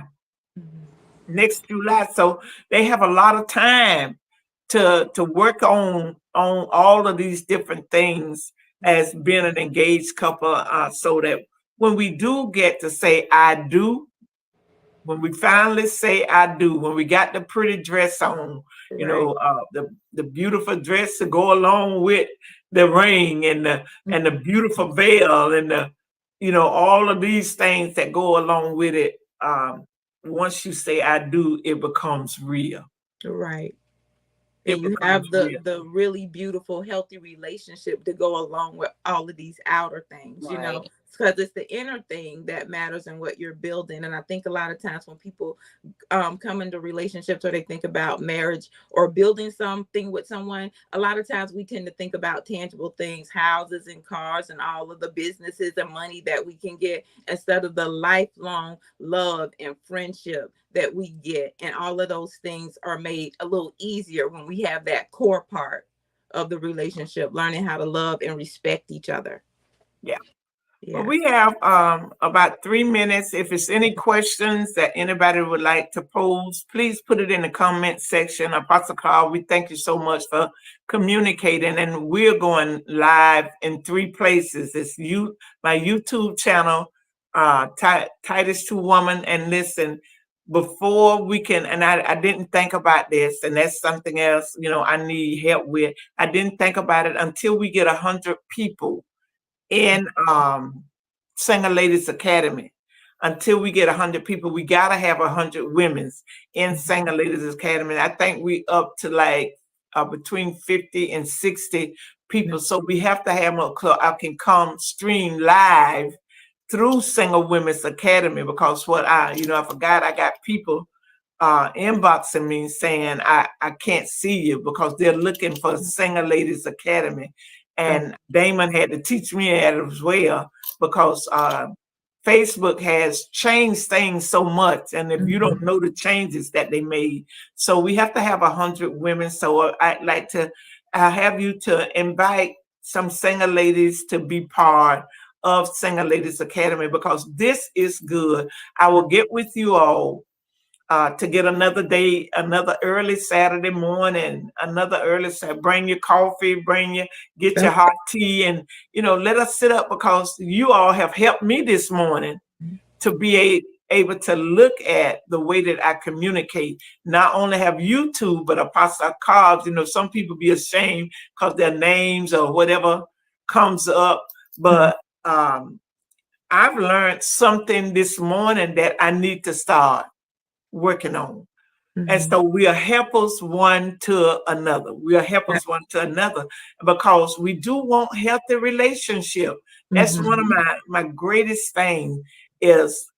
So they have a lot of time to work on all of these different things as being an engaged couple, so that when we do get to say I do, when we finally say I do, when we got the pretty dress on, you know, the beautiful dress to go along with the ring, and the beautiful veil, and the, you know, all of these things that go along with it. Once you say I do, it becomes real. Right. It And you becomes have real. the really beautiful, healthy relationship to go along with all of these outer things, you know, Right. because it's the inner thing that matters and what you're building. And I think a lot of times when people come into relationships, or they think about marriage or building something with someone, a lot of times we tend to think about tangible things, houses and cars and all of the businesses and money that we can get, instead of the lifelong love and friendship that we get. And all of those things are made a little easier when we have that core part of the relationship, learning how to love and respect each other. Yeah. Well, Yeah. we have about 3 minutes. If it's any questions that anybody would like to pose, please put it in the comment section. Apostle Carl, we thank you so much for communicating. And we're going live in 3 places. It's my YouTube channel, Titus 2 Woman. And listen, before we can, and I didn't think about this, and that's something else, you know, I need help with. I didn't think about it until we get 100 people in Single Ladies Academy. Until we get 100 people, we gotta have 100 women's in Single Ladies Academy. I think we up to like between 50 and 60 people. So we have to have a club. I can come stream live through Single Women's Academy, because I forgot I got people inboxing me saying I can't see you because they're looking for Single Ladies Academy. And Damon had to teach me that as well, because Facebook has changed things so much. And if you don't know the changes that they made, so we have to have 100 women. So I'd like to have you to invite some single ladies to be part of Single Ladies Academy, because this is good. I will get with you all to get another day, another early Saturday morning, bring your coffee, get your hot tea, and, you know, let us sit up, because you all have helped me this morning to be able to look at the way that I communicate. Not only have YouTube, but Apostle Cobbs, you know, some people be ashamed because their names or whatever comes up, but I've learned something this morning that I need to start working on. And so we are helpers one to another. Because we do want healthy relationship. That's one of my greatest things, is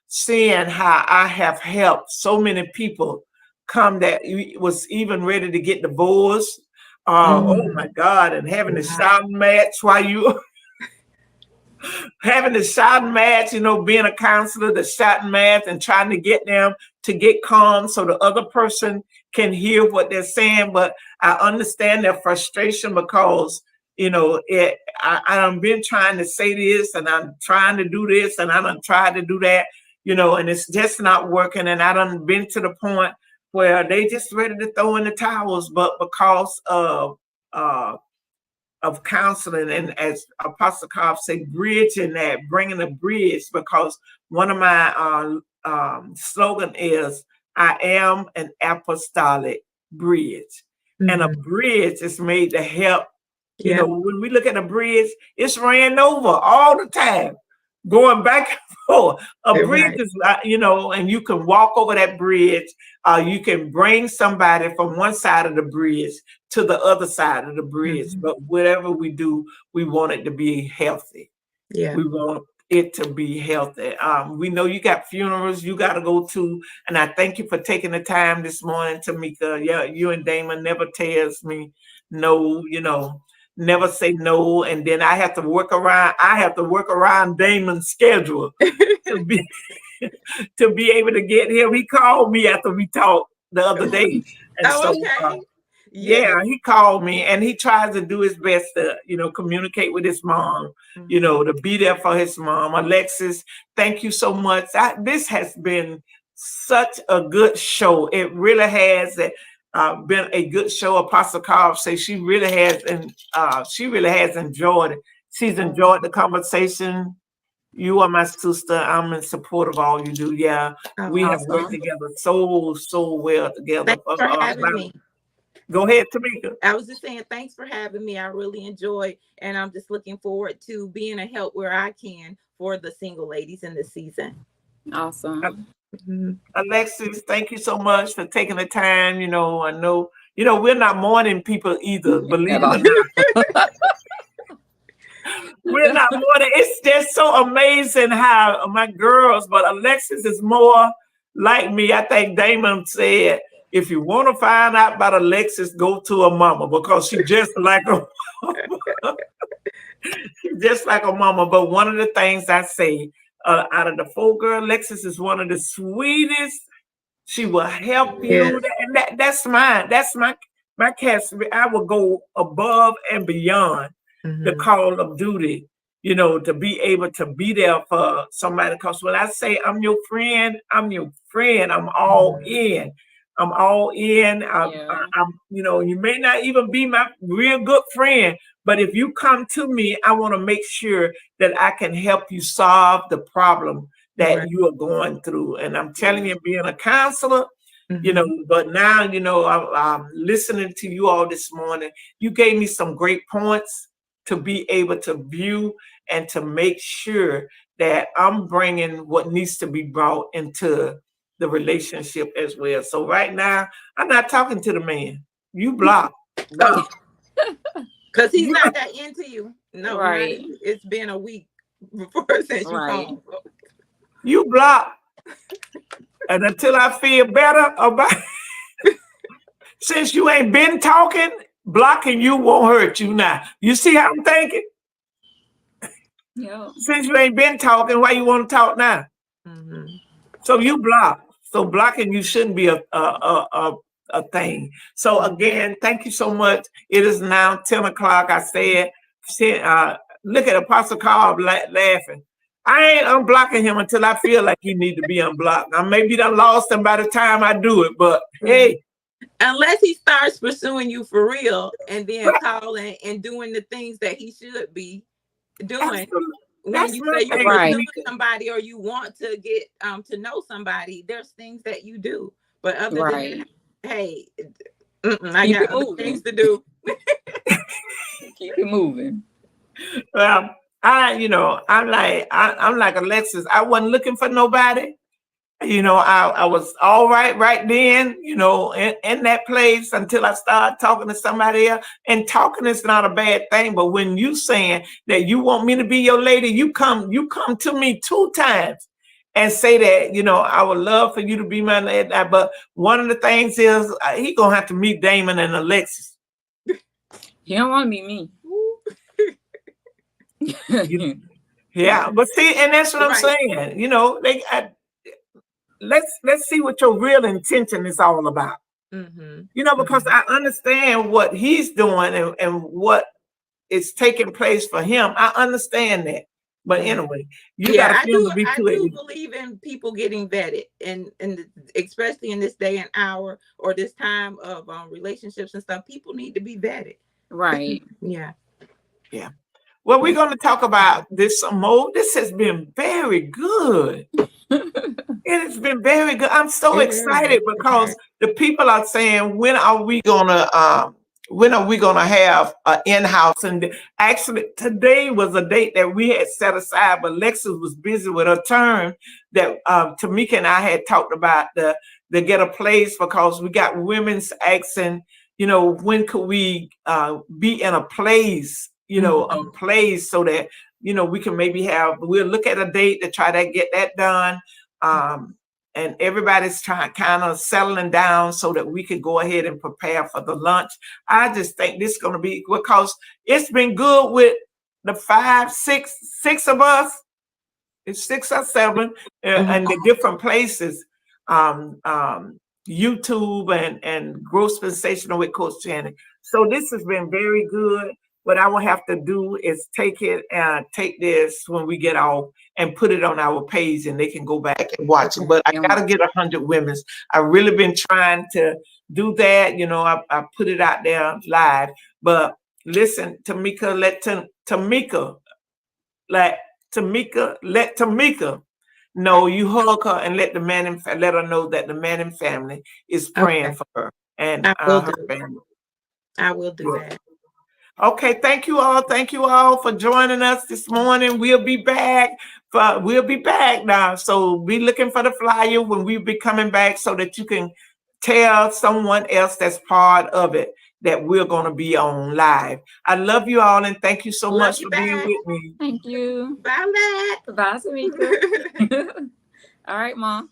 seeing how I have helped so many people come that was even ready to get divorced. Oh my God, and having a shouting match while you having the shouting match, you know, being a counselor, the shouting match, and trying to get them to get calm so the other person can hear what they're saying. But I understand their frustration, because, you know, I've been trying to say this, and I'm trying to do this, and I done tried to do that, you know, and it's just not working. And I done been to the point where they just ready to throw in the towels, but because of counseling, and as Apostle Cobb said, bridging that, bringing a bridge, because one of my slogan is, I am an apostolic bridge. And a bridge is made to help. You know, when we look at a bridge, it's ran over all the time. going back and forth. A bridge Right. is, and you can walk over that bridge. You can bring somebody from one side of the bridge to the other side of the bridge. Mhm. But whatever we do, we want it to be healthy. Yeah. We want it to be healthy. We know you got funerals you got to go to, and I thank you for taking the time this morning, Tamika. Yeah, you and Damon never tells me no, never say no, and then I have to work around. I have to work around Damon's schedule to be to be able to get him. He called me after we talked the other day, and Oh, so. okay. Yeah. Yeah, he called me and he tries to do his best to, communicate with his mom, Mhm. to be there for his mom. Alexis, thank you so much. This has been such a good show. It really has been a good show. Apostle Carl says she really has, and she really has enjoyed it. She's enjoyed the conversation. You are my sister. I'm in support of all you do. Yeah, we have worked Awesome. together so well together. Thanks for having me. Go ahead, Tamika. I was just saying, thanks for having me. I really enjoyed, and I'm just looking forward to being a help where I can for the single ladies in this season. Awesome. Mhm. Alexis, thank you so much for taking the time. I know, we're not morning people either, believe it At all. or not. We're not morning. It's just so amazing how my girls, but Alexis is more like me. I think Damon said, if you want to find out about Alexis, go to a mama because she's just like a just like a mama. But one of the things I say, out of the four girls, Alexis is one of the sweetest. She will help you, Yes. and that's mine. That's my cast. I will go above and beyond the Mhm. call of duty, to be able to be there for somebody. Because when I say I'm your friend, I'm your friend. I'm all in. I'm all in. Yeah. I'm, you may not even be my real good friend, but if you come to me, I want to make sure that I can help you solve the problem that Right. you are going through. And I'm telling you, being a counselor, Mhm. but now, I'm listening to you all this morning. You gave me some great points to be able to view and to make sure that I'm bringing what needs to be brought into the relationship as well. So right now, I'm not talking to the man. You block. Oh, because he's You, not that into you. No, Right. it's been a week before since you Right. called. you block. And until I feel better about since you ain't been talking, blocking you won't hurt you now. You see how I'm thinking? Yeah. Since you ain't been talking, why you want to talk now? Mhm. So you block. So blocking you shouldn't be a thing. So again, thank you so much. It is now 10 o'clock. I said, look at Apostle Carl laughing. I ain't unblocking him until I feel like he need to be unblocked. I maybe done lost him by the time I do it, but hey, Unless he starts pursuing you for real and then calling and doing the things that he should be doing. absolutely. When That's you my say you're thing. Right. pursuing somebody or you want to get to know somebody, there's things that you do. But other than Right. that, hey, I Keep got it other moving. things to do. Keep it moving. Well, I'm like Alexis. I wasn't looking for nobody. I was all right then, in that place until I started talking to somebody else. And talking is not a bad thing, but when you saying that you want me to be your lady, you come to me 2 times and say that, I would love for you to be my lady. But one of the things is he gonna have to meet Damon and Alexis. He don't want to meet me. Yeah, but see, and that's what I'm Right. saying. Let's see what your real intention is all about. Mhm. Because I understand what he's doing and what is taking place for him. I understand that. But Yeah. anyway, you Yeah, got to I feel do. to be I too do believe in people getting vetted, and especially in this day and hour or this time of relationships and stuff, people need to be vetted. Right. Yeah. Well, we're going to talk about this some more. This has been very good. It has been very good. I'm so It is. excited because the people are saying, when are we gonna when are we gonna have an in-house? And actually, today was a date that we had set aside, but Lexus was busy with her term. That Tamika and I had talked about the get a place, because we got women's asking, when could we be in a place, a place, so that we can maybe we'll look at a date to try to get that done. And everybody's kind of settling down so that we can go ahead and prepare for the lunch. I just think this is going to be, because it's been good with the six of us. It's 6 or 7 and the different places, YouTube and Growth Sensational with Coach Channing. So this has been very good. What I will have to do is take this when we get off and put it on our page, and they can go back and watch it. But I gotta get 100 women's. I've really been trying to do that. I put it out there live. But listen, Tamika, let Tamika know you hug her and let her know that the Manning family is praying for her and her family. I will do that. Okay, thank you all. Thank you all for joining us this morning. We'll be back now. So be looking for the flyer when we'll be coming back, so that you can tell someone else that's part of it that we're going to be on live. I love you all, and thank you so much for being with me. Thank you. Bye, Matt. Bye, Tamika. All right, Mom.